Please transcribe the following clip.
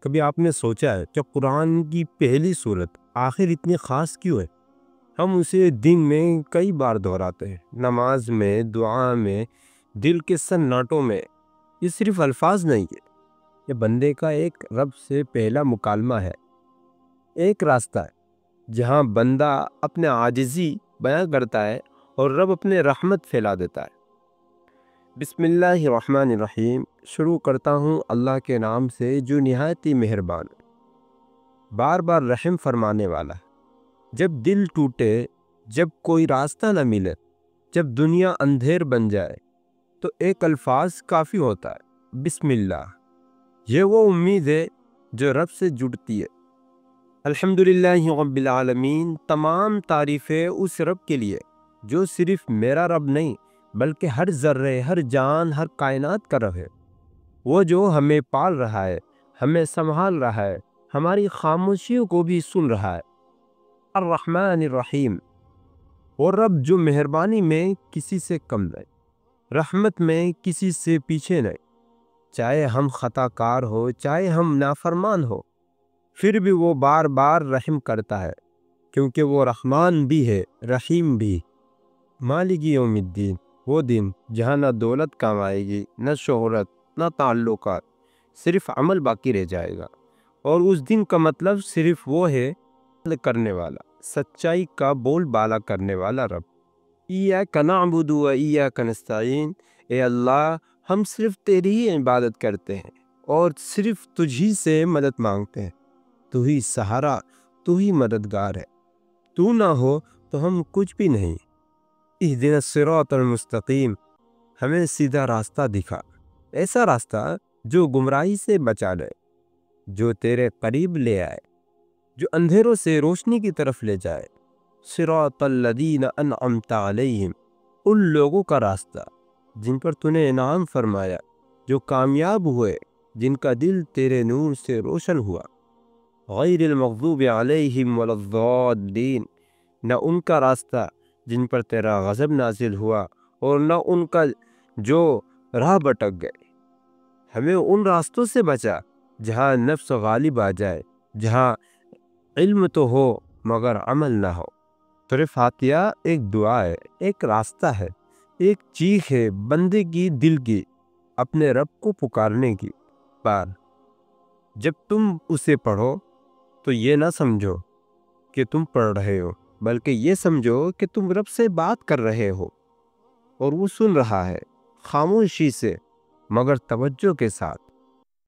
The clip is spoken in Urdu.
کبھی آپ نے سوچا ہے کہ قرآن کی پہلی سورت آخر اتنی خاص کیوں ہے؟ ہم اسے دن میں کئی بار دہراتے ہیں، نماز میں، دعا میں، دل کے سناٹوں میں۔ یہ صرف الفاظ نہیں ہے، یہ بندے کا ایک رب سے پہلا مکالمہ ہے، ایک راستہ ہے جہاں بندہ اپنے عاجزی بیان کرتا ہے اور رب اپنے رحمت پھیلا دیتا ہے۔ بسم اللہ الرحمن الرحیم، شروع کرتا ہوں اللہ کے نام سے جو نہایت ہی مہربان ہے، بار بار رحم فرمانے والا ہے۔ جب دل ٹوٹے، جب کوئی راستہ نہ ملے، جب دنیا اندھیر بن جائے تو ایک الفاظ کافی ہوتا ہے، بسم اللہ۔ یہ وہ امید ہے جو رب سے جڑتی ہے۔ الحمدللہ رب العالمین، تمام تعریفیں اس رب کے لیے جو صرف میرا رب نہیں بلکہ ہر ذرے، ہر جان، ہر کائنات کا رب ہے۔ وہ جو ہمیں پال رہا ہے، ہمیں سنبھال رہا ہے، ہماری خاموشیوں کو بھی سن رہا ہے۔ الرحمن الرحیم، وہ رب جو مہربانی میں کسی سے کم نہیں، رحمت میں کسی سے پیچھے نہیں۔ چاہے ہم خطا کار ہو، چاہے ہم نافرمان ہو، پھر بھی وہ بار بار رحم کرتا ہے، کیونکہ وہ رحمان بھی ہے، رحیم بھی۔ مالک یوم الدین، وہ دن جہاں نہ دولت کام آئے گی، نہ شہرت، نہ تعلقات، صرف عمل باقی رہ جائے گا۔ اور اس دن کا مطلب صرف وہ ہے کرنے والا، سچائی کا بول بالا کرنے والا رب۔ ایاک نعبد و ایاک نستعین، اے اللہ ہم صرف تیری ہی عبادت کرتے ہیں اور صرف تجھی سے مدد مانگتے ہیں۔ تو ہی سہارا، تو ہی مددگار ہے، تو نہ ہو تو ہم کچھ بھی نہیں۔ اہدنا الصراط المستقیم، ہمیں سیدھا راستہ دکھا، ایسا راستہ جو گمراہی سے بچا لے، جو تیرے قریب لے آئے، جو اندھیروں سے روشنی کی طرف لے جائے۔ صراط الذین انعمت علیہم، ان لوگوں کا راستہ جن پر تو نے انعام فرمایا، جو کامیاب ہوئے، جن کا دل تیرے نور سے روشن ہوا۔ غیر المغضوب علیہم ولا الضالین، نہ ان کا راستہ جن پر تیرا غضب نازل ہوا اور نہ ان کا جو راہ بھٹک گئے۔ ہمیں ان راستوں سے بچا جہاں نفس غالب آ جائے، جہاں علم تو ہو مگر عمل نہ ہو۔ سورہ فاتحہ ایک دعا ہے، ایک راستہ ہے، ایک چیخ ہے بندے کی دل کی، اپنے رب کو پکارنے کی بار۔ جب تم اسے پڑھو تو یہ نہ سمجھو کہ تم پڑھ رہے ہو، بلکہ یہ سمجھو کہ تم رب سے بات کر رہے ہو اور وہ سن رہا ہے، خاموشی سے مگر توجہ کے ساتھ۔